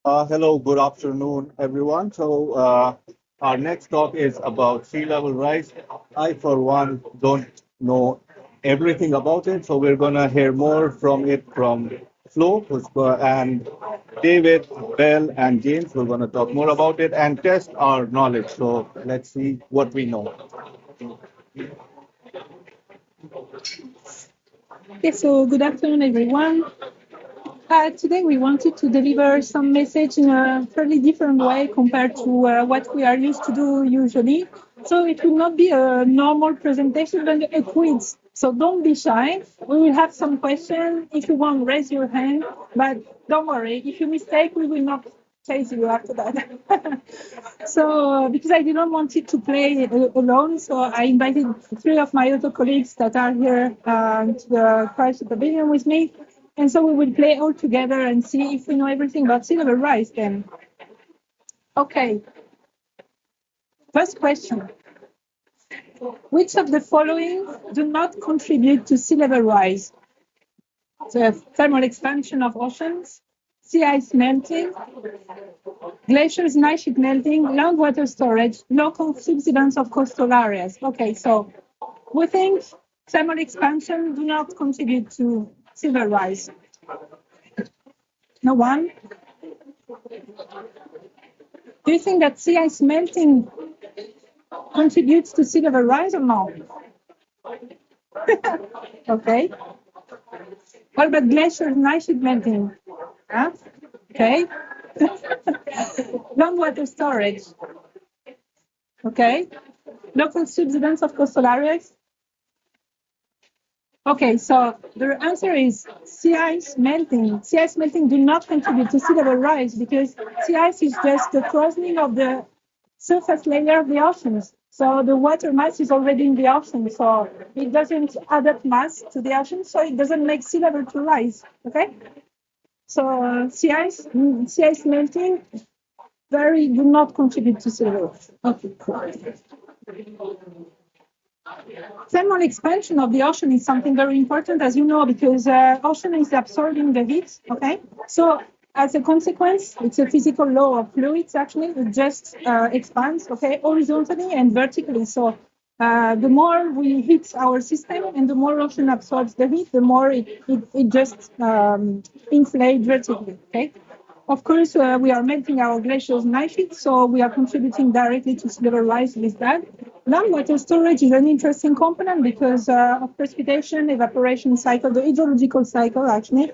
Hello, good afternoon, everyone. Our next talk is about sea level rise. I, for one, don't know everything about it, so we're going to hear more from it from Flo, and David, Bell, and James. We're going to talk more about it and test our knowledge. So, let's see what we know. Okay, so good afternoon, everyone. Today we wanted to deliver some message in a fairly different way compared to what we are used to do usually. So it will not be a normal presentation, but a quiz. So don't be shy. We will have some questions. If you want, raise your hand. But don't worry, if you mistake, we will not chase you after that. So because I didn't want it to play alone, so I invited three of my other colleagues that are here to the Cryosphere Pavilion with me. And so we will play all together and see if we know everything about sea level rise then. Okay. First question. Which of the following do not contribute to sea level rise? So thermal expansion of oceans, sea ice melting, glaciers and ice sheet melting, land water storage, local subsidence of coastal areas. Okay, so we think thermal expansion do not contribute to sea level rise. No one? Do you think that sea ice melting contributes to sea level rise or not? Okay. What about glaciers and ice sheet melting? Huh? Okay. Groundwater storage. Okay. Local subsidence of coastal areas. Okay, so the answer is sea ice melting. Sea ice melting do not contribute to sea level rise because sea ice is just the frozening of the surface layer of the oceans. So the water mass is already in the ocean, so it doesn't add up mass to the ocean, so it doesn't make sea level to rise. Okay, so sea ice melting do not contribute to sea level. Okay, cool. Thermal expansion of the ocean is something very important, as you know, because ocean is absorbing the heat. Okay, so as a consequence, it's a physical law of fluids. Actually, it just expands. Okay, horizontally and vertically. So the more we heat our system, and the more ocean absorbs the heat, the more it just inflates vertically. Okay. Of course, we are melting our glaciers and ice sheets, so we are contributing directly to sea level rise with that. Land water storage is an interesting component because of precipitation, evaporation cycle, the hydrological cycle, actually.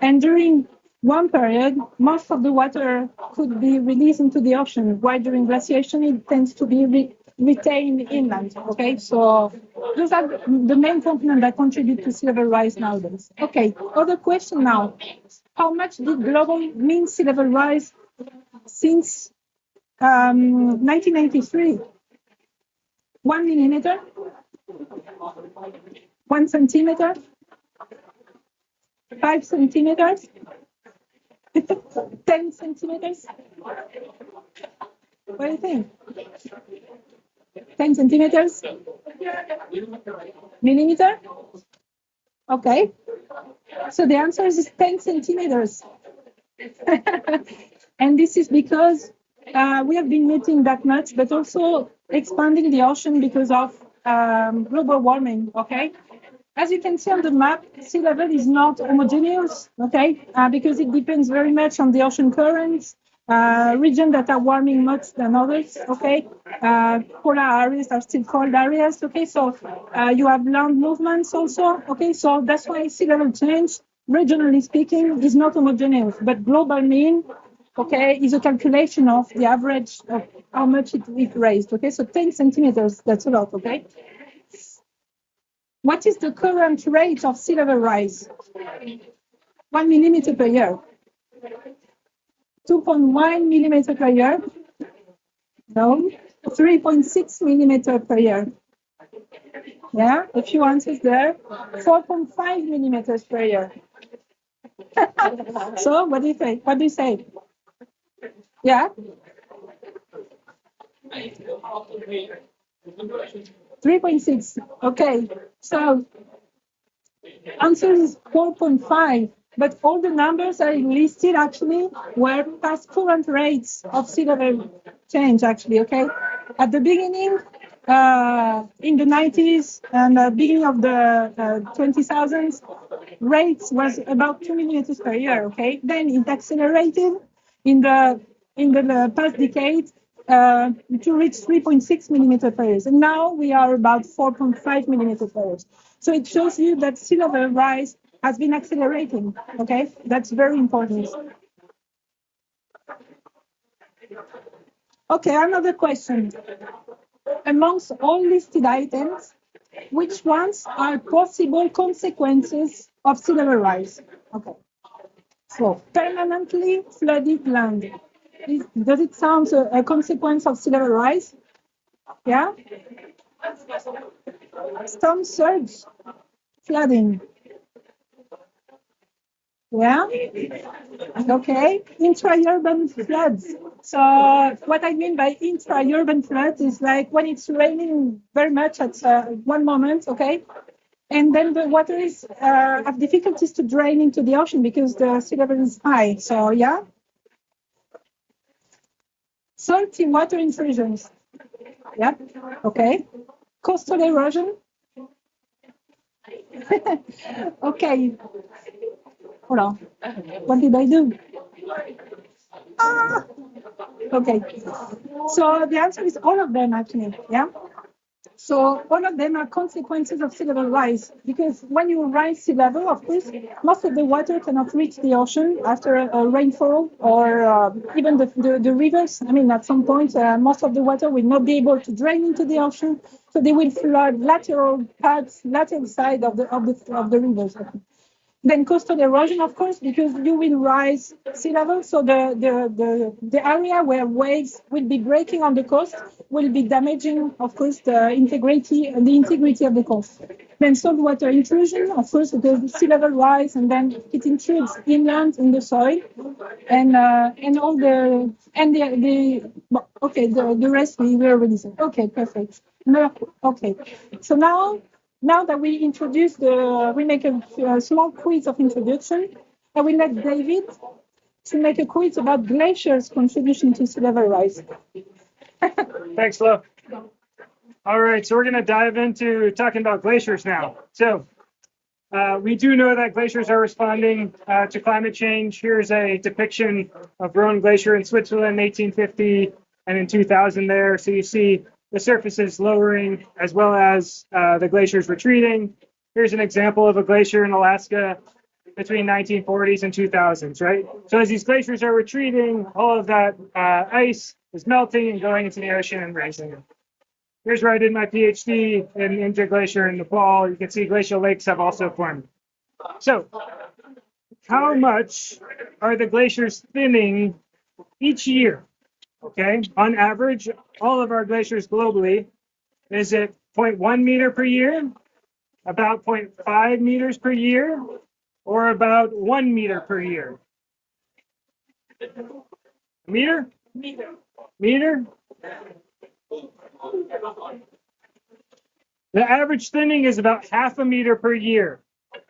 And during one period, most of the water could be released into the ocean, while during glaciation, it tends to be retained inland. Okay, so those are the main components that contribute to sea level rise nowadays. Okay, other question now. How much did global mean sea level rise since 1993? 1 millimeter? 1 centimeter? 5 centimeters? 10 centimeters? What do you think? 10 centimeters? Millimeter? Okay. So the answer is 10 centimeters. And this is because we have been meeting that much, but also expanding the ocean because of global warming, okay? As you can see on the map, sea level is not homogeneous, okay? Because it depends very much on the ocean currents, regions that are warming much than others, okay? Polar areas are still cold areas, okay? So you have land movements also, okay? So that's why sea level change, regionally speaking, is not homogeneous, but global mean, okay, is a calculation of the average of how much it raised, okay? So 10 centimeters, that's a lot, okay? What is the current rate of sea level rise? 1 millimeter per year. 2.1 millimeter per year. No. 3.6 millimeter per year. Yeah, a few answers there. 4.5 millimeters per year. So what do you think? What do you say? Yeah? 3.6. Okay. So answer is 4.5. but all the numbers are listed actually were past current rates of sea level change actually, okay? At the beginning, in the 90s and beginning of the 2000s, rates was about 2 millimeters per year, okay? Then it accelerated in the past decade to reach 3.6 millimeters per year. And now we are about 4.5 millimeters per year. So it shows you that sea level rise has been accelerating, okay? That's very important. Okay, another question. Amongst all listed items, which ones are possible consequences of sea level rise? Okay. So, permanently flooded land. Does it sound a consequence of sea level rise? Yeah? Storm surge, flooding. Yeah? Okay. Intra-urban floods. So what I mean by intra-urban floods is like when it's raining very much at one moment, okay? And then the water is have difficulties to drain into the ocean because the sea level is high. So yeah. Salty water intrusions. Yeah. Okay. Coastal erosion. Okay. Hold on. What did I do? Ah! Okay. So the answer is all of them actually. Yeah. So all of them are consequences of sea level rise, because when you rise sea level, of course, most of the water cannot reach the ocean after a rainfall or even the rivers. I mean, at some point, most of the water will not be able to drain into the ocean, so they will flood lateral parts, lateral side of the rivers. Then coastal erosion, of course, because you will rise sea level, so the area where waves will be breaking on the coast will be damaging, of course, the integrity of the coast. Then saltwater intrusion, of course, because the sea level rise and then it intrudes inland in the soil, and all the the rest we already said. Okay, perfect. No, okay, so now that we make a small quiz of introduction, I will let David to make a quiz about glaciers' contribution to sea level rise. Thanks, Flo. All right, so we're going to dive into talking about glaciers now. So we do know that glaciers are responding to climate change. Here's a depiction of Rhone Glacier in Switzerland, 1850, and in 2000 there. So you see the surface is lowering as well as the glaciers retreating. Here's an example of a glacier in Alaska between 1940s and 2000s, right? So as these glaciers are retreating, all of that ice is melting and going into the ocean and rising. Here's where I did my PhD in Indra Glacier in Nepal. You can see glacial lakes have also formed. So how much are the glaciers thinning each year? Okay, on average, all of our glaciers globally, is it 0.1 meter per year, about 0.5 meters per year, or about 1 meter per year? Meter? Meter? The average thinning is about 0.5 meter per year,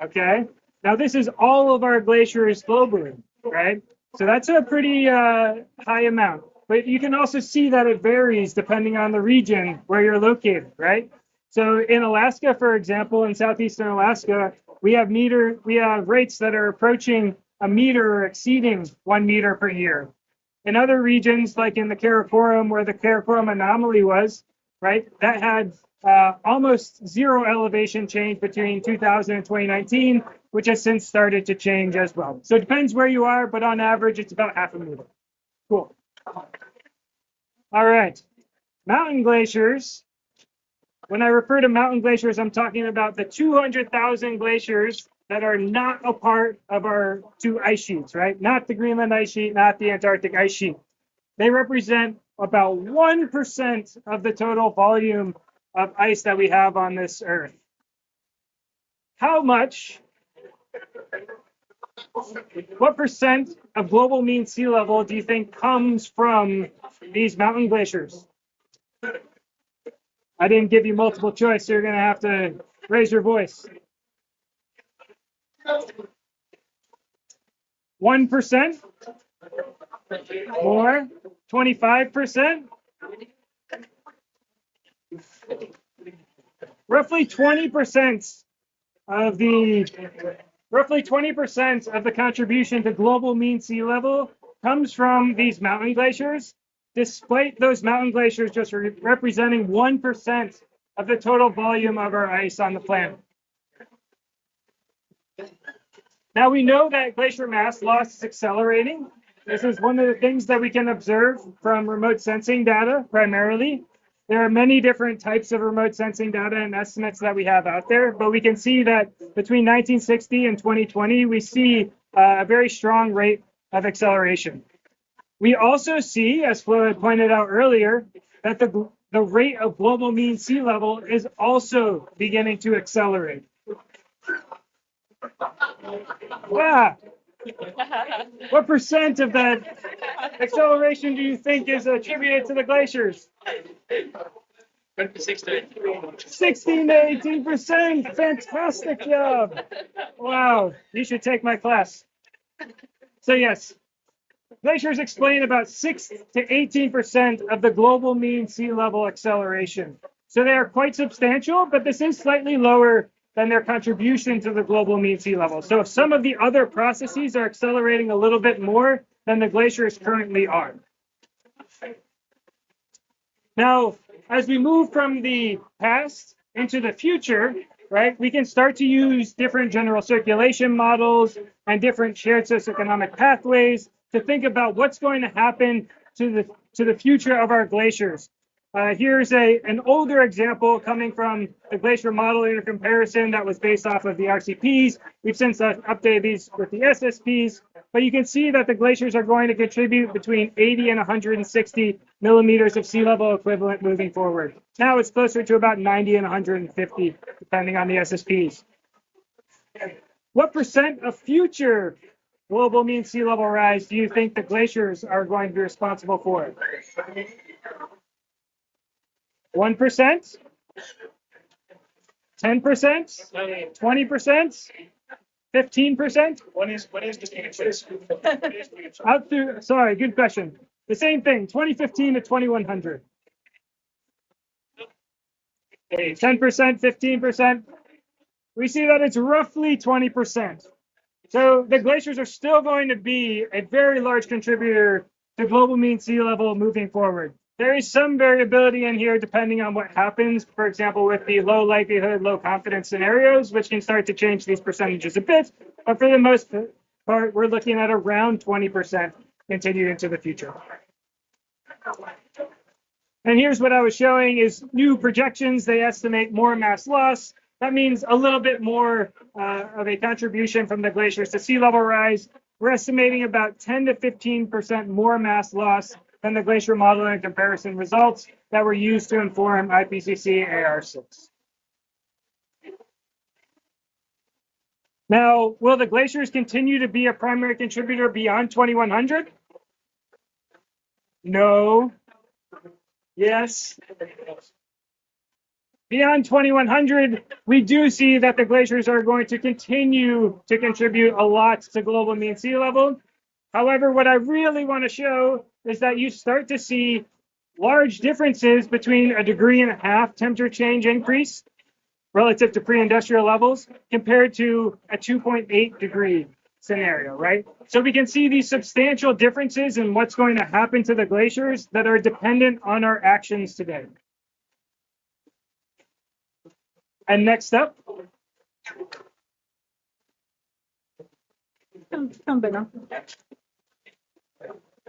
okay? Now, this is all of our glaciers globally, right? So that's a pretty high amount. But you can also see that it varies depending on the region where you're located, right? So in Alaska, for example, in southeastern Alaska, we have rates that are approaching a meter or exceeding 1 meter per year. In other regions, like in the Karakoram, where the Karakoram anomaly was, right, that had almost zero elevation change between 2000 and 2019, which has since started to change as well. So it depends where you are, but on average, it's about 0.5 meter. Cool. All right. Mountain glaciers. When I refer to mountain glaciers, I'm talking about the 200,000 glaciers that are not a part of our two ice sheets, right? Not the Greenland ice sheet, not the Antarctic ice sheet. They represent about 1% of the total volume of ice that we have on this Earth. How much, what percent of global mean sea level do you think comes from these mountain glaciers? I didn't give you multiple choice, so you're going to have to raise your voice. 1%, more, 25%, roughly 20% of the contribution to global mean sea level comes from these mountain glaciers, despite those mountain glaciers just representing 1% of the total volume of our ice on the planet. Now we know that glacier mass loss is accelerating. This is one of the things that we can observe from remote sensing data primarily. There are many different types of remote sensing data and estimates that we have out there, but we can see that between 1960 and 2020, we see a very strong rate of acceleration. We also see, as Flo had pointed out earlier, that the rate of global mean sea level is also beginning to accelerate. Wow. What percent of that acceleration do you think is attributed to the glaciers? 16 to 18%. Fantastic job. Wow. You should take my class. So yes, glaciers explain about 6 to 18% of the global mean sea level acceleration. So they are quite substantial, but this is slightly lower than their contribution to the global mean sea level. So if some of the other processes are accelerating a little bit more than the glaciers currently are. Now, as we move from the past into the future, right, we can start to use different general circulation models and different shared socioeconomic pathways to think about what's going to happen to the future of our glaciers. Here's an older example coming from the glacier modeling comparison that was based off of the RCPs. We've since updated these with the SSPs, but you can see that the glaciers are going to contribute between 80 and 160 millimeters of sea level equivalent moving forward. Now it's closer to about 90 and 150, depending on the SSPs. What percent of future global mean sea level rise do you think the glaciers are going to be responsible for? 1%? 10%? 20%? 15%? What is the sorry, good question. The same thing, 2015 to 2100. 10%, 15%. We see that it's roughly 20%. So the glaciers are still going to be a very large contributor to global mean sea level moving forward. There is some variability in here depending on what happens, for example, with the low likelihood, low confidence scenarios, which can start to change these percentages a bit. But for the most part, we're looking at around 20% continued into the future. And here's what I was showing is new projections. They estimate more mass loss. That means a little bit more of a contribution from the glaciers to sea level rise. We're estimating about 10 to 15% more mass loss than the glacier modeling and comparison results that were used to inform IPCC AR6. Now, will the glaciers continue to be a primary contributor beyond 2100? No. Yes. Beyond 2100, we do see that the glaciers are going to continue to contribute a lot to global mean sea level. However, what I really want to show is that you start to see large differences between 1.5 degree temperature change increase relative to pre-industrial levels compared to a 2.8 degree scenario, right? So we can see these substantial differences in what's going to happen to the glaciers that are dependent on our actions today. And next up.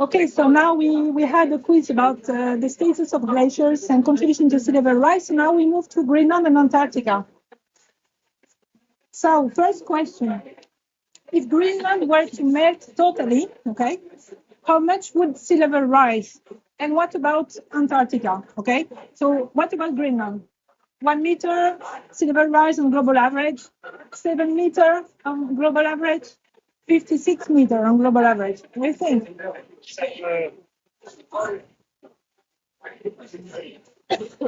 Okay, so now we had a quiz about the status of glaciers and contribution to sea level rise. So now we move to Greenland and Antarctica. So first question, if Greenland were to melt totally, okay, how much would sea level rise? And what about Antarctica, okay? So what about Greenland? 1 meter sea level rise on global average, 7 meter on global average, 56 meter on global average. What do you think?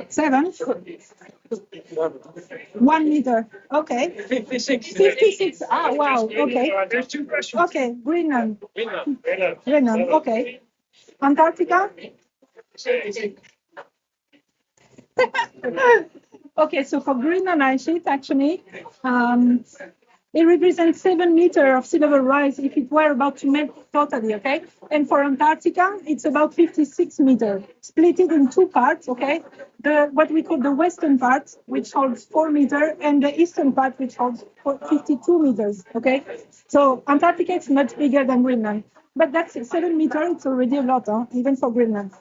7? 1 meter. Okay. 56. 56. Ah, wow. Okay. There's two questions. Okay. Greenland. Greenland. Okay. Antarctica. Okay, so for Greenland ice sheet, actually, it represents 7 meters of sea level rise if it were about to melt totally, okay? And for Antarctica, it's about 56 meters, split it in two parts, okay? What we call the western part, which holds 4 meters, and the eastern part, which holds 52 meters, okay? So Antarctica is much bigger than Greenland, but that's 7 meters, it's already a lot, huh? Even for Greenland.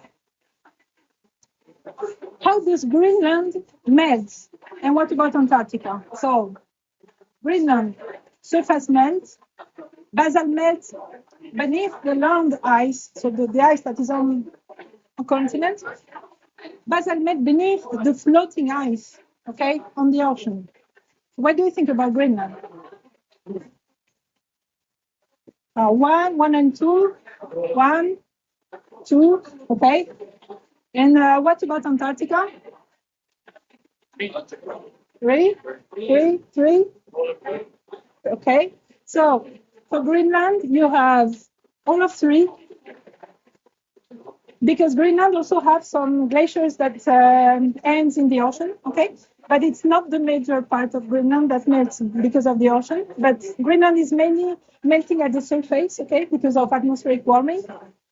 How does Greenland melt? And what about Antarctica? So Greenland, surface melt, basal melt beneath the land ice, so the ice that is on a continent, basal melt beneath the floating ice, okay, on the ocean. What do you think about Greenland? 1 and 2, 1, 2, okay. And what about Antarctica? 3, 3. Okay. So for Greenland, you have all of 3, because Greenland also have some glaciers that ends in the ocean. Okay. But it's not the major part of Greenland that melts because of the ocean. But Greenland is mainly melting at the surface, okay, because of atmospheric warming.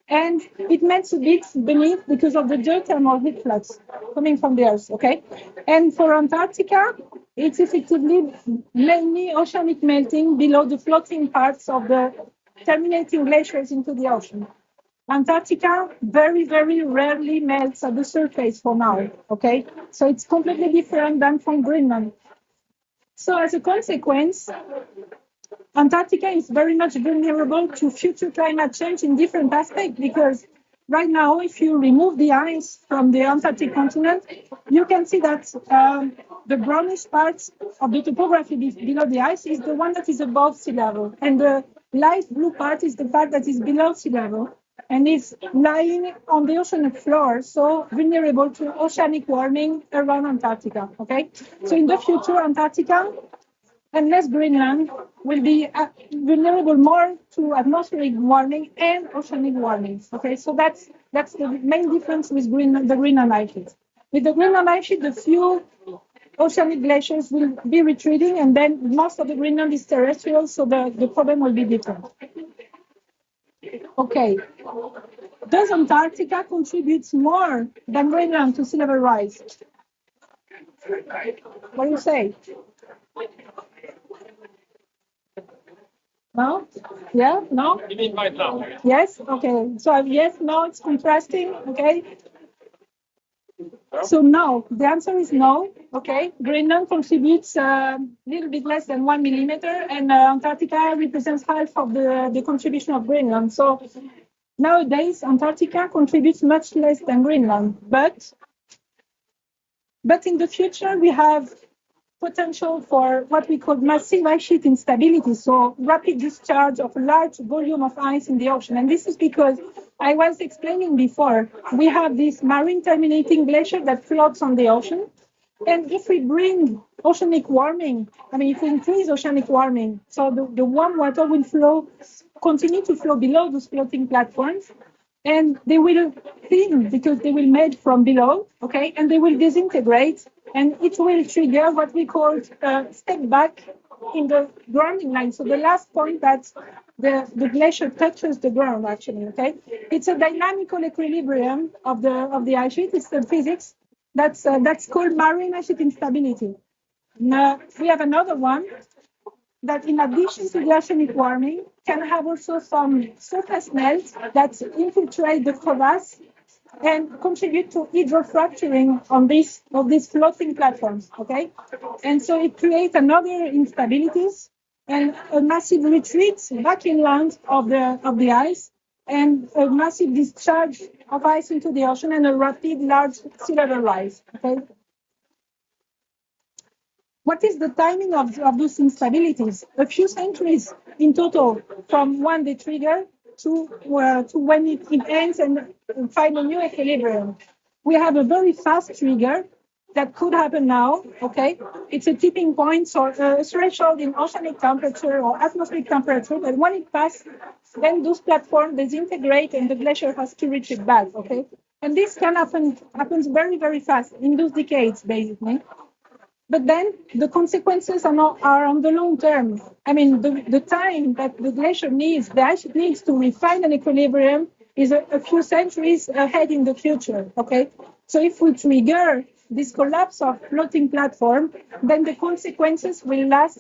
And it melts a bit beneath because of the geothermal heat flux coming from the Earth, okay? And for Antarctica, it's effectively mainly oceanic melting below the floating parts of the terminating glaciers into the ocean. Antarctica very, very rarely melts at the surface for now, okay? So it's completely different than from Greenland. So as a consequence, Antarctica is very much vulnerable to future climate change in different aspects, because right now, if you remove the ice from the Antarctic continent, you can see that the brownish parts of the topography below the ice is the one that is above sea level, and the light blue part is the part that is below sea level, and is lying on the ocean floor, so vulnerable to oceanic warming around Antarctica, okay? So in the future, Antarctica, unless Greenland, will be vulnerable more to atmospheric warming and oceanic warming. Okay, so that's the main difference with the Greenland ice sheet. With the Greenland ice sheet, the few oceanic glaciers will be retreating, and then most of the Greenland is terrestrial, so the problem will be different. Okay, does Antarctica contribute more than Greenland to sea level rise? What do you say? No? Yeah? No? You mean by now? Yes? Okay. So yes, no, it's contrasting. Okay. So no, the answer is no. Okay. Greenland contributes a little bit less than 1 millimeter, and Antarctica represents half of the contribution of Greenland. So nowadays, Antarctica contributes much less than Greenland. But in the future, we have potential for what we call massive ice sheet instability, so rapid discharge of a large volume of ice in the ocean. And this is because I was explaining before, we have this marine terminating glacier that floats on the ocean. And if we bring oceanic warming, if we increase oceanic warming, so the warm water will continue to flow below those floating platforms, and they will thin because they will melt from below, okay, and they will disintegrate, and it will trigger what we call step back in the grounding line. So the last point that the glacier touches the ground, actually, okay? It's a dynamical equilibrium of the ice sheet. It's the physics that's called marine ice sheet instability. Now, we have another one that, in addition to the oceanic warming, can have also some surface melt that infiltrate the crevasse and contribute to hydrofracturing on these floating platforms, okay? And so it creates another instabilities and a massive retreat back inland of the ice, and a massive discharge of ice into the ocean, and a rapid large sea level rise, okay? What is the timing of those instabilities? A few centuries in total, from when they trigger to when it ends and find a new equilibrium. we have a very fast trigger that could happen now, okay? It's a tipping point, so a threshold in oceanic temperature or atmospheric temperature, but when it passes, then those platforms disintegrate and the glacier has to reach it back, okay? And this can happens very, very fast in those decades, basically. But then the consequences are on the long term. I mean, the time that the glacier needs, the ice needs to refine an equilibrium is a few centuries ahead in the future, okay? So if we trigger this collapse of floating platform, then the consequences will last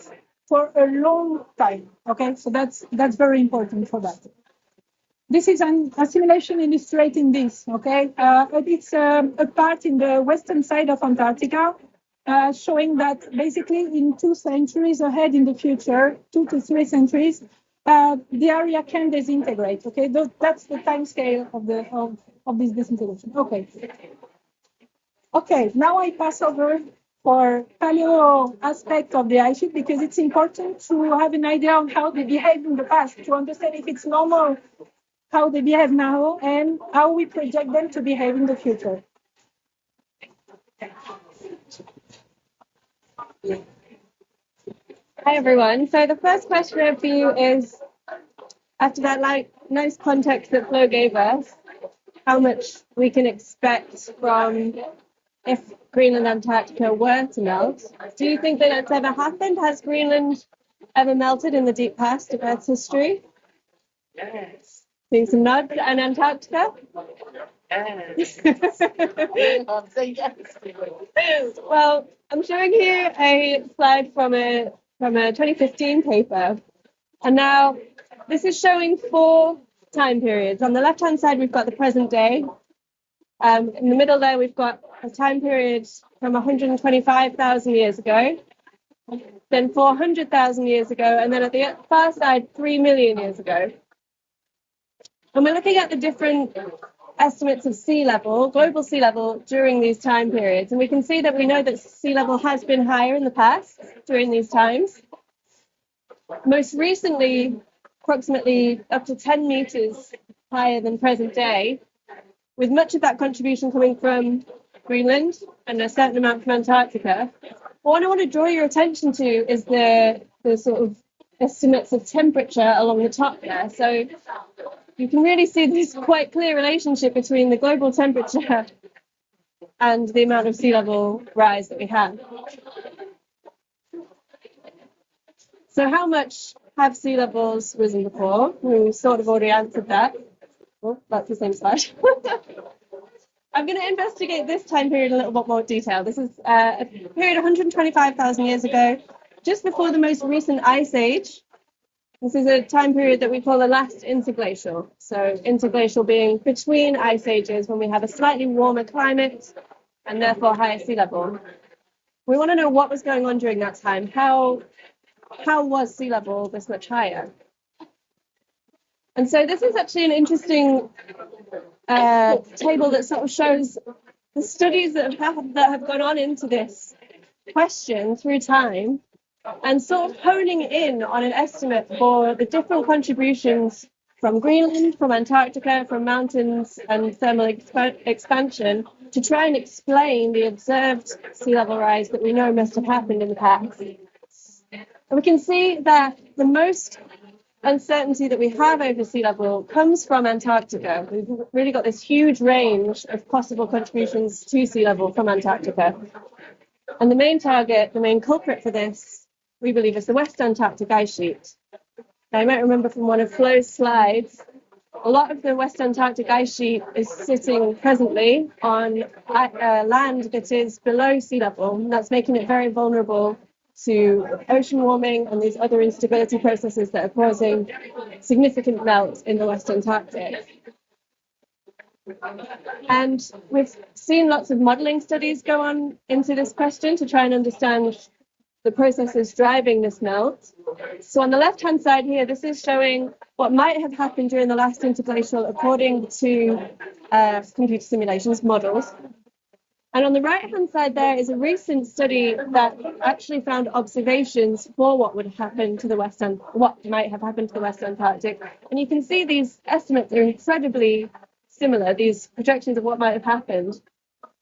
for a long time, okay? So that's very important for that. This is a simulation illustrating this, okay? It's a part in the western side of Antarctica, showing that basically in 2 centuries ahead in the future, 2 to 3 centuries, the area can disintegrate, okay? That's the time scale of this disintegration, okay. Okay, now I pass over for paleo aspect of the ice sheet because it's important to have an idea on how they behaved in the past, to understand if it's normal how they behave now and how we project them to behave in the future. Hi everyone. So the first question I have for you is, after that nice context that Flo gave us, how much we can expect from if Greenland and Antarctica were to melt. Do you think that it's ever happened? Has Greenland ever melted in the deep past of Earth's history? Yes. Seeing some nods. And Antarctica? Yes. Well, I'm showing here a slide from a 2015 paper. And now this is showing 4 time periods. On the left-hand side, we've got the present day. In the middle there, we've got a time period from 125,000 years ago, then 400,000 years ago, and then at the far side, 3 million years ago. And we're looking at the different estimates of sea level, global sea level, during these time periods. And we can see that we know that sea level has been higher in the past during these times. Most recently, approximately up to 10 meters higher than present day, with much of that contribution coming from Greenland and a certain amount from Antarctica. What I want to draw your attention to is the sort of estimates of temperature along the top there. So you can really see this quite clear relationship between the global temperature and the amount of sea level rise that we have. So how much have sea levels risen before? We sort of already answered that. Oh, that's the same slide. I'm going to investigate this time period in a little bit more detail. This is a period 125,000 years ago, just before the most recent ice age. This is a time period that we call the last interglacial. So interglacial being between ice ages when we have a slightly warmer climate and therefore higher sea level. We want to know what was going on during that time. How was sea level this much higher? And so this is actually an interesting table that sort of shows the studies that have gone on into this question through time and sort of honing in on an estimate for the different contributions from Greenland, from Antarctica, from mountains and thermal expansion to try and explain the observed sea level rise that we know must have happened in the past. And we can see that the most uncertainty that we have over sea level comes from Antarctica. We've really got this huge range of possible contributions to sea level from Antarctica. And the main target, the main culprit for this, we believe, is the West Antarctic ice sheet. Now, you might remember from one of Flo's slides, a lot of the West Antarctic ice sheet is sitting presently on land that is below sea level, and that's making it very vulnerable to ocean warming and these other instability processes that are causing significant melt in the West Antarctic. And we've seen lots of modeling studies go on into this question to try and understand the processes driving this melt. So on the left-hand side here, this is showing what might have happened during the last interglacial according to computer simulations models. And on the right-hand side there is a recent study that actually found observations for what would happen to the what might have happened to the West Antarctic. And you can see these estimates are incredibly similar, these projections of what might have happened.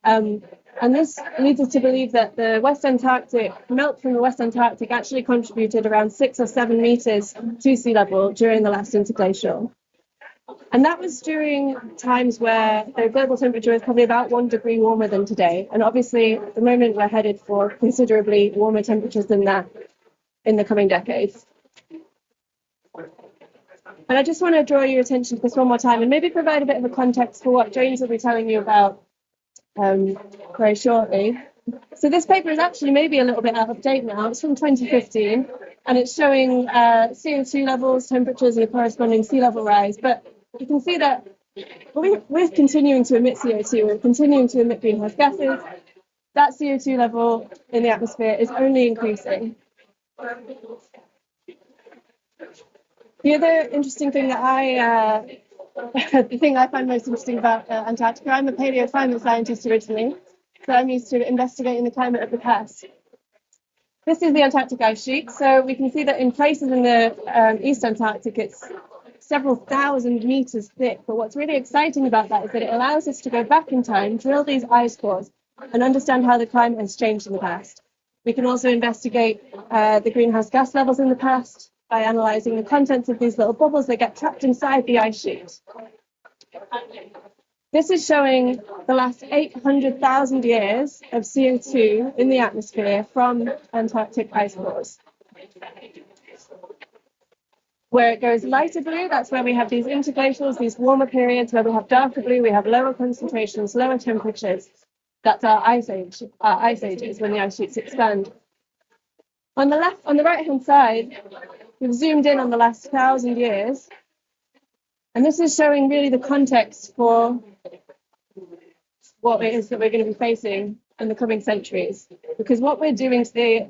And this leads us to believe that the West Antarctic melt from the West Antarctic actually contributed around 6 or 7 meters to sea level during the last interglacial. And that was during times where the global temperature was probably about 1 degree warmer than today. And obviously, at the moment, we're headed for considerably warmer temperatures than that in the coming decades. And I just want to draw your attention to this one more time and maybe provide a bit of a context for what James will be telling you about very shortly. So this paper is actually maybe a little bit out of date now. It's from 2015, and it's showing CO2 levels, temperatures, and a corresponding sea level rise. But you can see that we're continuing to emit CO2. We're continuing to emit greenhouse gases. That CO2 level in the atmosphere is only increasing. The other interesting thing that the thing I find most interesting about Antarctica, I'm a paleoclimate scientist originally, so I'm used to investigating the climate of the past. This is the Antarctic ice sheet, so we can see that in places in the East Antarctic, it's several thousand meters thick. But what's really exciting about that is that it allows us to go back in time, drill these ice cores, and understand how the climate has changed in the past. We can also investigate the greenhouse gas levels in the past by analysing the contents of these little bubbles that get trapped inside the ice sheet. This is showing the last 800,000 years of CO2 in the atmosphere from Antarctic ice cores. Where it goes lighter blue, that's where we have these interglacials, these warmer periods. Where we have darker blue, we have lower concentrations, lower temperatures. That's our ice ages, when the ice sheets expand. On the right-hand side, we've zoomed in on the last 1,000 years, and this is showing really the context for what it is that we're going to be facing in the coming centuries. Because what we're doing to the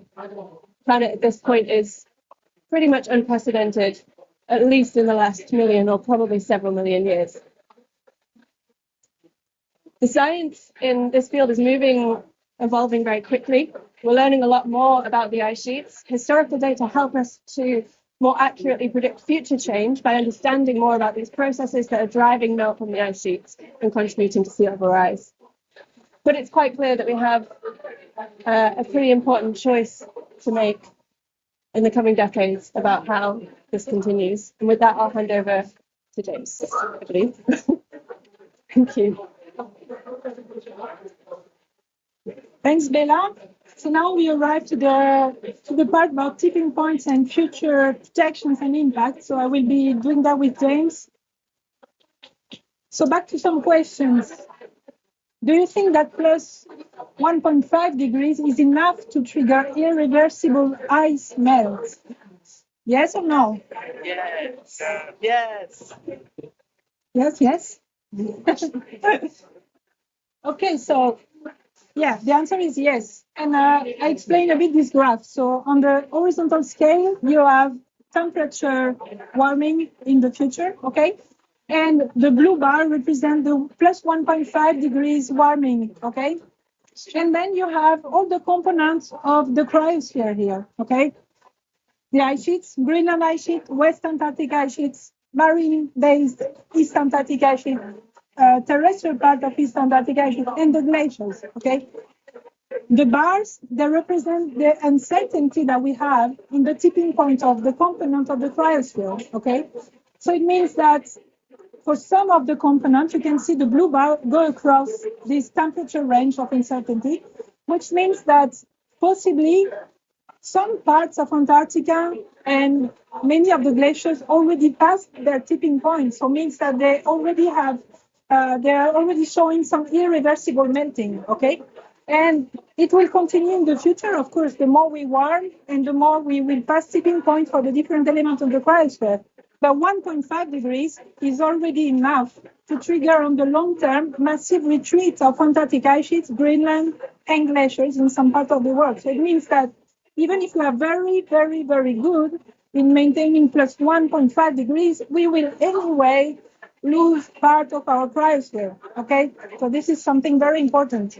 planet at this point is pretty much unprecedented, at least in the last million or probably several million years. The science in this field is evolving very quickly. We're learning a lot more about the ice sheets. Historical data help us to more accurately predict future change by understanding more about these processes that are driving melt from the ice sheets and contributing to sea level rise. But it's quite clear that we have a pretty important choice to make in the coming decades about how this continues. And with that, I'll hand over to James, I believe. Thank you. Thanks, Bella. So now we arrive to the part about tipping points and future projections and impact. So I will be doing that with James. So back to some questions. Do you think that plus 1.5 degrees is enough to trigger irreversible ice melt? Yes or no? Yes. Yes. Yes, yes. Okay, so yeah, the answer is yes. And I explain a bit this graph. So on the horizontal scale, you have temperature warming in the future, okay? And the blue bar represents the plus 1.5 degrees warming, okay? And then you have all the components of the cryosphere here, okay? The ice sheets, Greenland ice sheet, West Antarctic ice sheets, marine-based East Antarctic ice sheet, terrestrial part of East Antarctic ice sheet, and the glaciers, okay? The bars, they represent the uncertainty that we have in the tipping point of the component of the cryosphere, okay? So it means that for some of the components, you can see the blue bar go across this temperature range of uncertainty, which means that possibly some parts of Antarctica and many of the glaciers already passed their tipping point. So it means that they already have, they are already showing some irreversible melting, okay? And it will continue in the future, of course, the more we warm and the more we will pass tipping point for the different elements of the cryosphere. But 1.5 degrees is already enough to trigger on the long term massive retreat of Antarctic ice sheets, Greenland, and glaciers in some part of the world. So it means that even if we are very, very, very good in maintaining plus 1.5 degrees, we will anyway lose part of our cryosphere, okay? So this is something very important.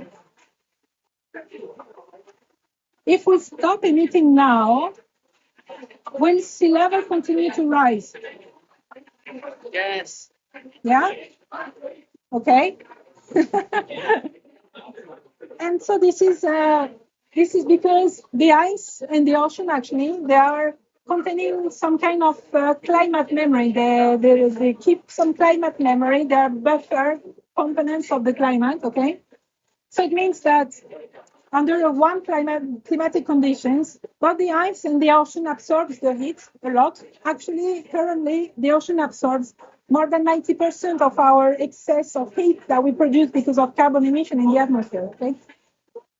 If we stop emitting now, will sea level continue to rise? Yes. Yeah? Okay. And so this is because the ice and the ocean actually they are containing some kind of climate memory. They keep some climate memory. They are buffer components of the climate. Okay, so it means that under one climatic conditions, both the ice and the ocean absorbs the heat a lot. Actually, currently, the ocean absorbs more than 90% of our excess of heat that we produce because of carbon emission in the atmosphere. Okay,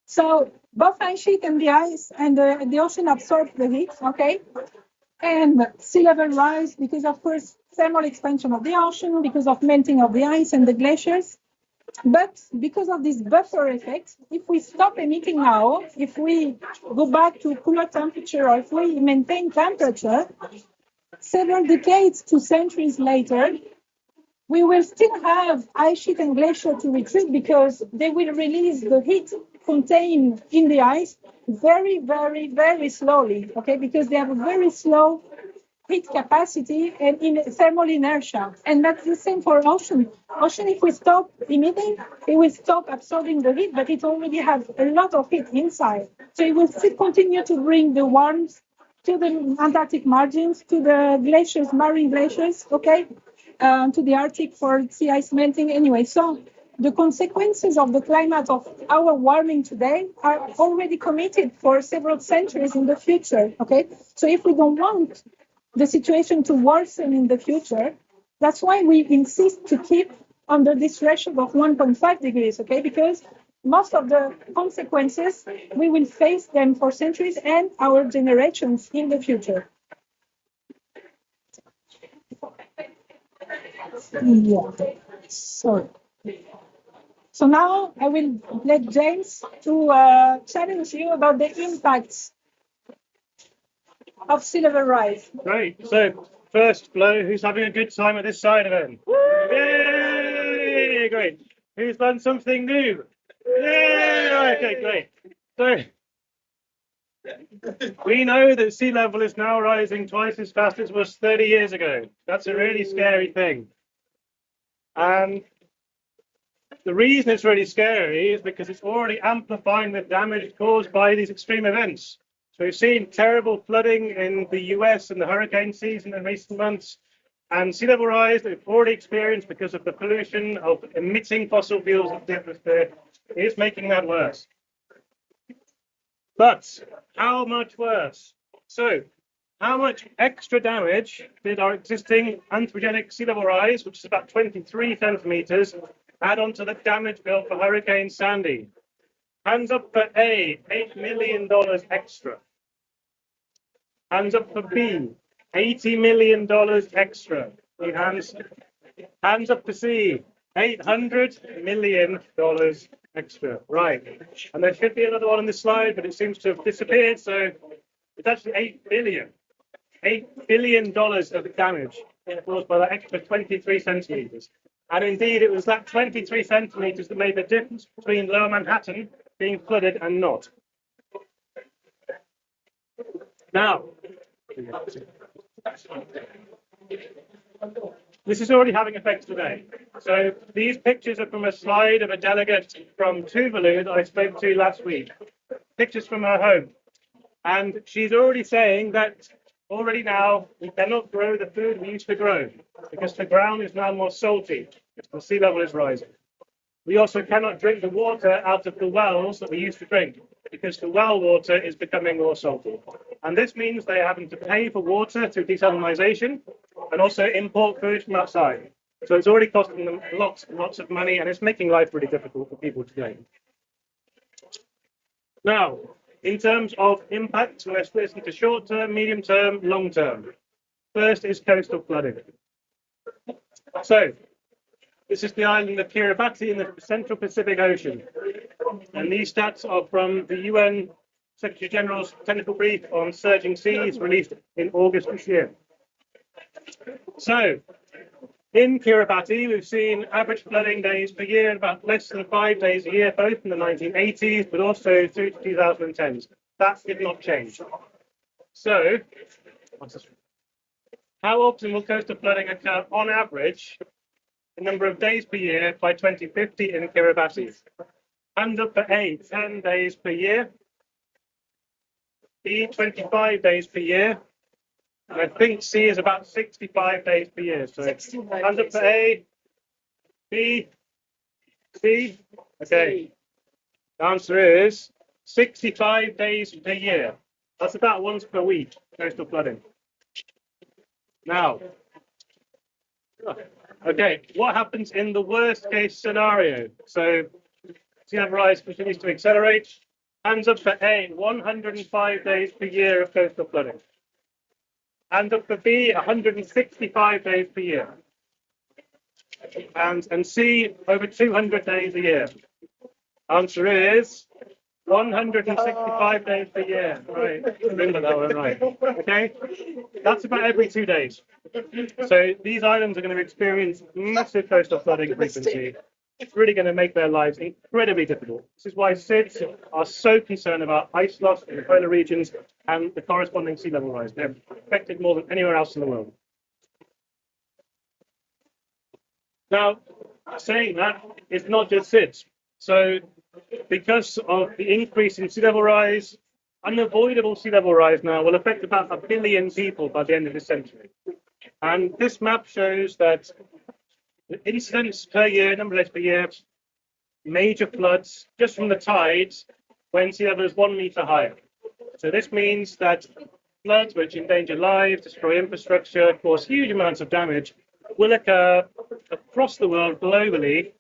so both ice sheet and the ice and the ocean absorb the heat. Okay, and sea level rise because, of course, thermal expansion of the ocean, because of melting of the ice and the glaciers. But because of this buffer effect, if we stop emitting now, if we go back to cooler temperature, or if we maintain temperature, several decades to centuries later, we will still have ice sheet and glacier to retreat because they will release the heat contained in the ice very, very, very slowly, okay? Because they have a very slow heat capacity and in thermal inertia. And that's the same for ocean. Ocean, if we stop emitting, it will stop absorbing the heat, but it already has a lot of heat inside. So it will still continue to bring the warmth to the Antarctic margins, to the glaciers, marine glaciers, okay, to the Arctic for sea ice melting anyway. So the consequences of the climate of our warming today are already committed for several centuries in the future, okay? So if we don't want the situation to worsen in the future, that's why we insist to keep under this threshold of 1.5 degrees, okay? Because most of the consequences, we will face them for centuries and our generations in the future. Yeah. So now I will let James to challenge you about the impacts of sea level rise. Great. So first blow, who's having a good time at this side of it? Yay! Great. Who's done something new? Yay! Okay, great. So we know that sea level is now rising twice as fast as it was 30 years ago. That's a really scary thing. And the reason it's really scary is because it's already amplifying the damage caused by these extreme events. So we've seen terrible flooding in the US and the hurricane season in recent months, and sea level rise that we've already experienced because of the pollution of emitting fossil fuels into the atmosphere is making that worse. But how much worse? So how much extra damage did our existing anthropogenic sea level rise, which is about 23 centimeters, add on to the damage bill for Hurricane Sandy? Hands up for A, $8 million extra. Hands up for B, $80 million extra. Hands up for C, $800 million extra. Right. And there should be another one on this slide, but it seems to have disappeared. So it's actually $8 billion. $8 billion of damage caused by that extra 23 centimeters. And indeed, it was that 23 centimeters that made the difference between Lower Manhattan being flooded and not. Now, this is already having effects today. So these pictures are from a slide of a delegate from Tuvalu that I spoke to last week. Pictures from her home. And she's already saying that already now we cannot grow the food we used to grow because the ground is now more salty because the sea level is rising. We also cannot drink the water out of the wells that we used to drink because the well water is becoming more salty. And this means they are having to pay for water through desalinization and also import food from outside. So it's already costing them lots and lots of money, and it's making life really difficult for people today. Now, in terms of impact, let's split into short term, medium term, long term. First is coastal flooding. So this is the island of Kiribati in the Central Pacific Ocean. And these stats are from the UN Secretary General's technical brief on surging seas released in August this year. So in Kiribati, we've seen average flooding days per year in about less than 5 days a year, both in the 1980s, but also through to 2010s. That did not change. So how often will coastal flooding occur on average, the number of days per year by 2050 in Kiribati? Hand up for A, 10 days per year. B, 25 days per year. And I think C is about 65 days per year. So hand up for A, B, C. Okay. The answer is 65 days per year. That's about once per week, coastal flooding. Now, okay, what happens in the worst case scenario? So sea level rise continues to accelerate. Hands up for A, 105 days per year of coastal flooding. Hands up for B, 165 days per year. And C, over 200 days a year. Answer is 165 days per year. Right, remember that one, right? Okay, that's about every 2 days. So these islands are going to experience massive coastal flooding frequency. It's really going to make their lives incredibly difficult. This is why SIDS are so concerned about ice loss in the polar regions and the corresponding sea level rise. They're affected more than anywhere else in the world. Now, saying that, it's not just SIDS. So because of the increase in sea level rise, unavoidable sea level rise now will affect about 1 billion people by the end of this century. And this map shows that the incidents per year, number of days per year, major floods just from the tides when sea level is 1 meter higher. So this means that floods which endanger lives, destroy infrastructure, cause huge amounts of damage will occur across the world globally,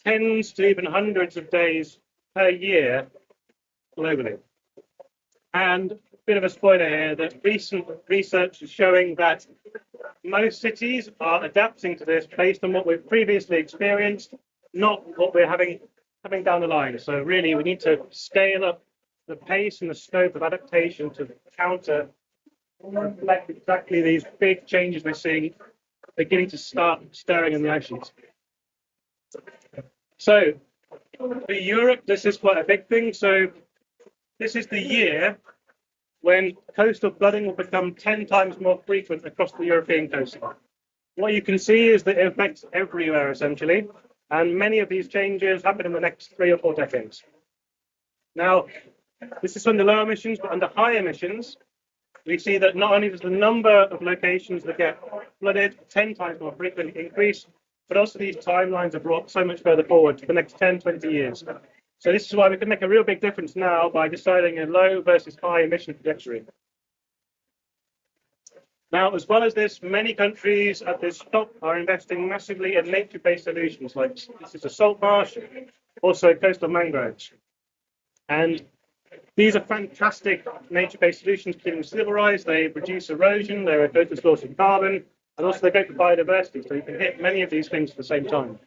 tens to even hundreds of days per year globally. And a bit of a spoiler here, that recent research is showing that most cities are adapting to this based on what we've previously experienced, not what we're having down the line. So really, we need to scale up the pace and the scope of adaptation to counter reflect exactly these big changes we're seeing beginning to start stirring in the ice sheets. So for Europe, this is quite a big thing. So this is the year when coastal flooding will become 10 times more frequent across the European coastline. What you can see is that it affects everywhere, essentially, and many of these changes happen in the next 3 or 4 decades. Now, this is under low emissions, but under high emissions, we see that not only does the number of locations that get flooded 10 times more frequently increase, but also these timelines are brought so much further forward to the next 10, 20 years. So this is why we can make a real big difference now by deciding a low versus high emission trajectory. Now, as well as this, many countries at this top are investing massively in nature-based solutions, like this is a salt marsh, also coastal mangroves. And these are fantastic nature-based solutions to sea level rise. They reduce erosion, they're a great source of carbon, and also they're great for biodiversity, so you can hit many of these things at the same time.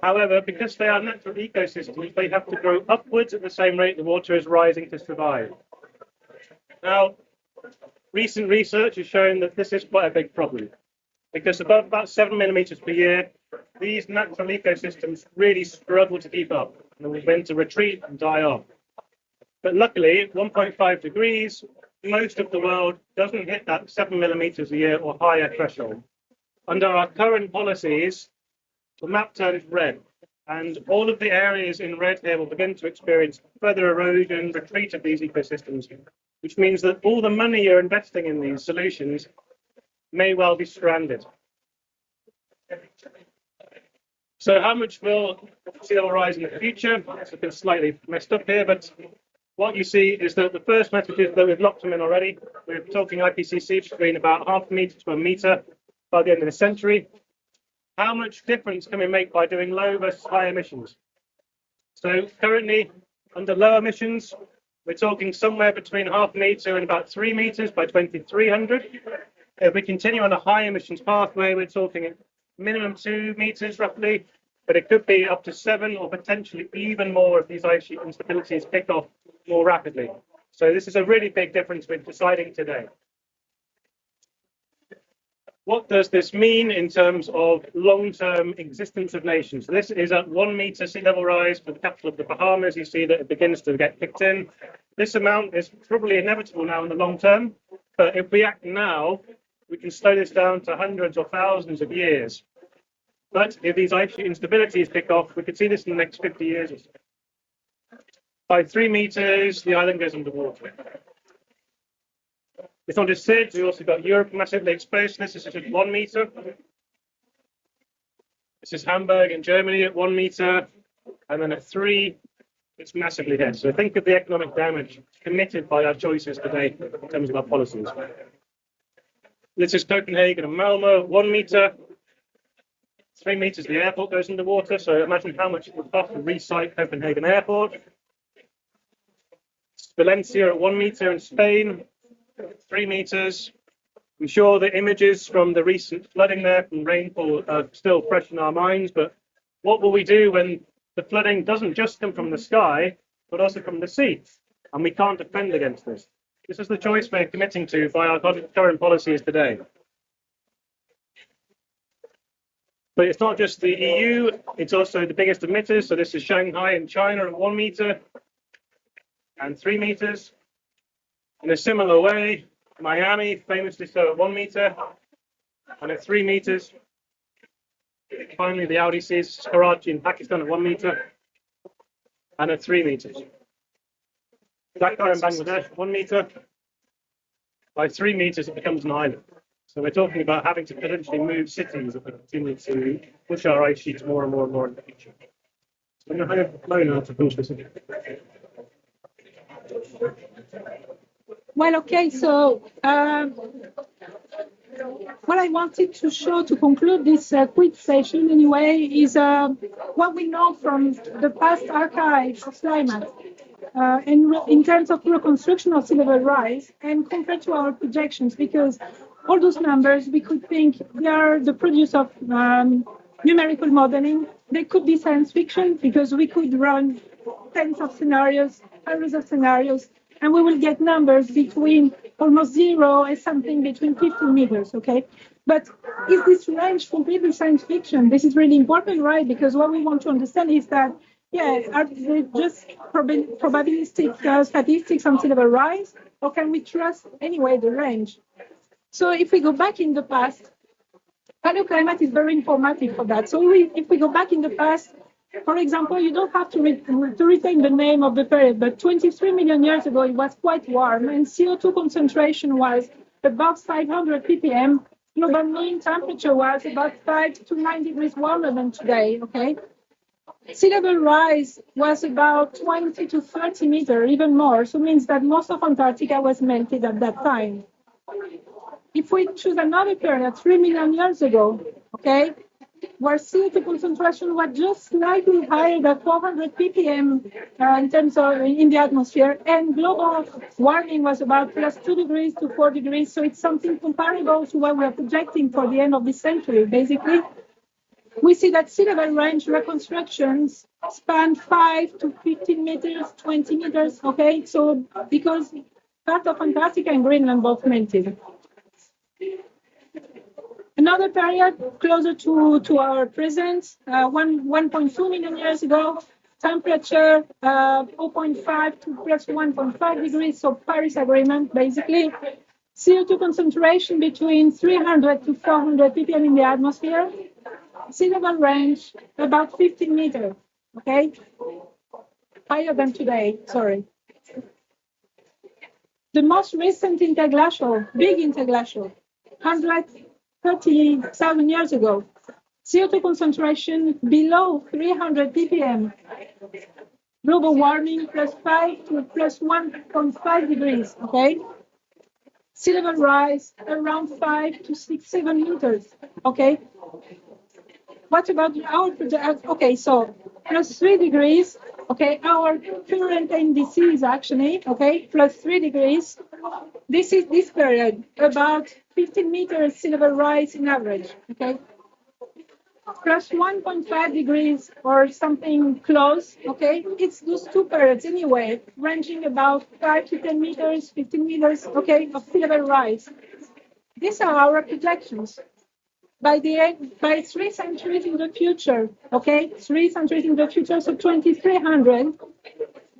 However, because they are natural ecosystems, they have to grow upwards at the same rate the water is rising to survive. Now, recent research has shown that this is quite a big problem, because above about 7 millimeters per year, these natural ecosystems really struggle to keep up, and they begin to retreat and die off. But luckily, 1.5 degrees, most of the world doesn't hit that 7 millimeters a year or higher threshold. Under our current policies, the map turns red, and all of the areas in red here will begin to experience further erosion, retreat of these ecosystems, which means that all the money you're investing in these solutions may well be stranded. So how much will sea level rise in the future? It's been slightly messed up here, but what you see is that the first message is that we've locked them in already. We're talking IPCC between about 0.5 meter to 1 meter by the end of the century. How much difference can we make by doing low versus high emissions? So currently, under low emissions, we're talking somewhere between 0.5 meter and about 3 meters by 2300. If we continue on a high emissions pathway, we're talking minimum 2 meters roughly, but it could be up to 7 or potentially even more if these ice sheet instabilities kick off more rapidly. So this is a really big difference we're deciding today. What does this mean in terms of long-term existence of nations? So this is at 1 meter sea level rise for the capital of the Bahamas. You see that it begins to get kicked in. This amount is probably inevitable now in the long term, but if we act now, we can slow this down to hundreds or thousands of years. But if these ice sheet instabilities kick off, we could see this in the next 50 years or so. By 3 meters, the island goes underwater. It's not just SIDS, we've also got Europe massively exposed. This is just 1 meter. This is Hamburg in Germany at 1 meter. And then at 3, it's massively hit. So think of the economic damage committed by our choices today in terms of our policies. This is Copenhagen and Malmo, 1 meter. 3 meters, the airport goes underwater. So imagine how much it would cost to resite Copenhagen Airport. Valencia at 1 meter in Spain, 3 meters. I'm sure the images from the recent flooding there from rainfall are still fresh in our minds, but what will we do when the flooding doesn't just come from the sky, but also from the sea? And we can't defend against this. This is the choice we're committing to by our current policies today. But it's not just the EU, it's also the biggest emitters. So this is Shanghai in China at 1 meter and 3 meters. In a similar way, Miami, famously so at 1 meter and at 3 meters. Finally, the Audi seas, Karachi in Pakistan at 1 meter and at 3 meters. Dhaka in Bangladesh, 1 meter. By 3 meters, it becomes an island. So we're talking about having to potentially move cities if we continue to push our ice sheets more and more and more in the future. So I'm going to hang up the phone now to finish this again. Well, okay, so what I wanted to show to conclude this quick session anyway is what we know from the past archives of climate in terms of reconstruction of sea level rise and compared to our projections, because all those numbers we could think they are the produce of numerical modeling. They could be science fiction because we could run tens of scenarios, hundreds of scenarios, and we will get numbers between almost 0 and something between 15 meters, okay? But is this range completely science fiction? This is really important, right? Because what we want to understand is that, yeah, are they just probabilistic statistics on sea level rise, or can we trust anyway the range? So if we go back in the past, paleoclimate is very informative for that. So if we go back in the past, for example, you don't have to retain the name of the period, but 23 million years ago, it was quite warm, and CO2 concentration was above 500 ppm. Global mean temperature was about 5 to 9 degrees warmer than today, okay? Sea level rise was about 20 to 30 meters, even more, so it means that most of Antarctica was melted at that time. If we choose another period, 3 million years ago, okay, where CO2 concentration was just slightly higher than 400 ppm in terms of in the atmosphere, and global warming was about plus 2 degrees to 4 degrees. So it's something comparable to what we are projecting for the end of this century. Basically, we see that sea level range reconstructions span 5 to 15 meters, 20 meters. Okay, so because part of Antarctica and Greenland both melted. Another period closer to our present, 1.2 million years ago, temperature 0.5 to plus 1.5 degrees, so Paris Agreement, basically. CO2 concentration between 300 to 400 ppm in the atmosphere. Sea level range about 15 meters, okay? Higher than today, sorry. The most recent interglacial, big interglacial, 130,000 years ago, CO2 concentration below 300 ppm, global warming plus 5 to plus 1.5 degrees, okay? Sea level rise around 5 to 6, 7 meters, okay? What about our project? Okay, so plus 3 degrees, okay, our current NDC is actually, okay, plus 3 degrees. This is this period, about 15 meters sea level rise in average, okay? Plus 1.5 degrees or something close, okay? It's those two periods anyway, ranging about 5 to 10 meters, 15 meters, okay, of sea level rise. These are our projections. By 3 centuries in the future, okay? 3 centuries in the future, so 2300,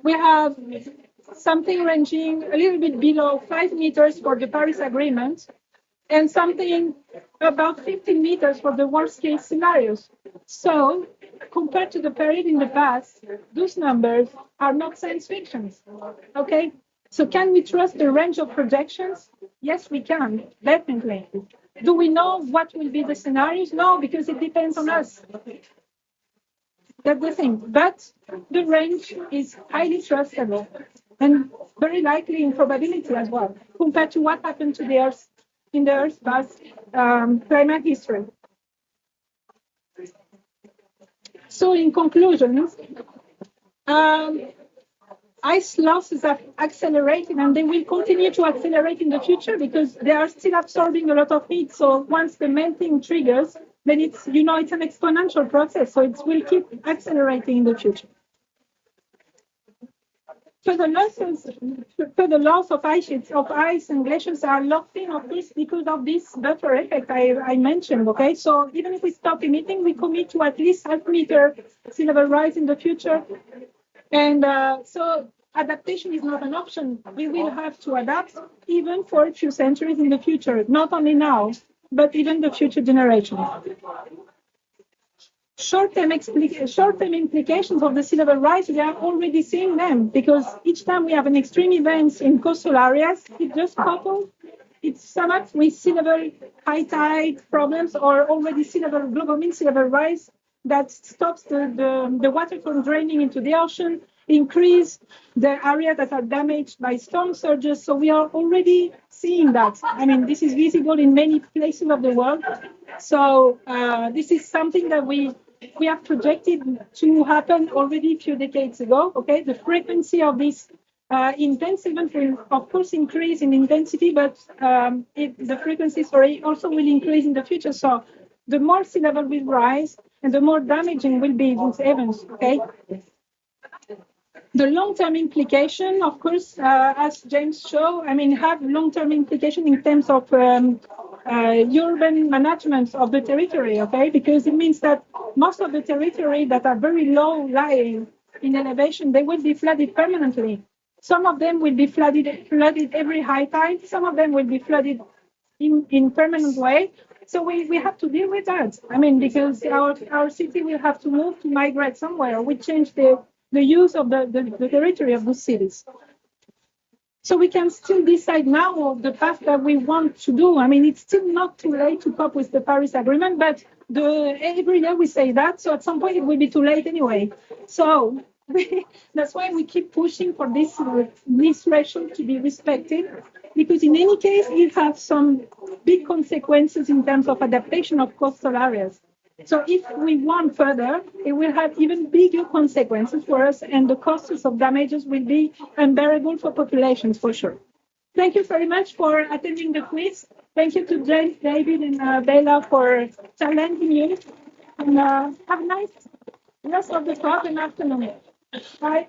we have something ranging a little bit below 5 meters for the Paris Agreement, and something about 15 meters for the worst case scenarios. So compared to the period in the past, those numbers are not science fiction. Okay? So can we trust the range of projections? Yes, we can, definitely. Do we know what will be the scenarios? No, because it depends on us. That's the thing. But the range is highly trustable and very likely in probability as well, compared to what happened to the Earth in the Earth's past climate history. So in conclusion, ice losses are accelerating and they will continue to accelerate in the future because they are still absorbing a lot of heat. So once the melting triggers, then it's an exponential process. So it will keep accelerating in the future. So the loss of ice sheets, of ice and glaciers are locked in, of course, because of this buffer effect I mentioned, okay? So even if we stop emitting, we commit to at least half meter sea level rise in the future. And so adaptation is not an option. We will have to adapt even for a few centuries in the future, not only now, but even the future generations. Short-term implications of the sea level rise, we are already seeing them because each time we have an extreme event in coastal areas, it just couples. It's somewhat with sea level high tide problems or already global mean sea level rise that stops the water from draining into the ocean, increase the areas that are damaged by storm surges. So we are already seeing that. I mean, this is visible in many places of the world. So this is something that we have projected to happen already a few decades ago. Okay, the frequency of this intense event will, of course, increase in intensity, but the frequency, also will increase in the future. So the more sea level will rise, and the more damaging will be these events. Okay. The long-term implication, of course, as James showed, have long-term implication in terms of urban management of the territory, okay? Because it means that most of the territory that are very low lying in elevation, they will be flooded permanently. Some of them will be flooded every high tide. Some of them will be flooded in permanent way. So we have to deal with that. Because our city will have to move to migrate somewhere. We change the use of the territory of those cities. So we can still decide now of the path that we want to do. It's still not too late to cope with the Paris Agreement, but every year we say that. So at some point it will be too late anyway. So that's why we keep pushing for this threshold to be respected, because in any case, it has some big consequences in terms of adaptation of coastal areas. So if we want further, it will have even bigger consequences for us, and the costs of damages will be unbearable for populations for sure. Thank you very much for attending the quiz. Thank you to James, David, and Bella for challenging you. And have a nice rest of the talk and afternoon. Right.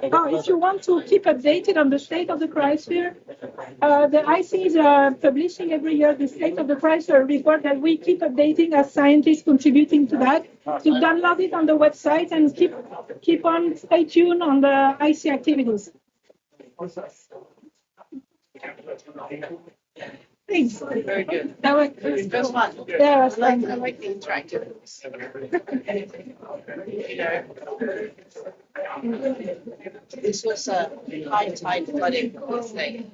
If you want to keep updated on the state of the cryosphere, the IC is publishing every year the state of the cryosphere report that we keep updating as scientists contributing to that. So download it on the website and keep on stay tuned on the IC activities. Thanks. Very good. That was First one. Yeah, it was I fun. like the interactiveness. This was a high tide flooding thing.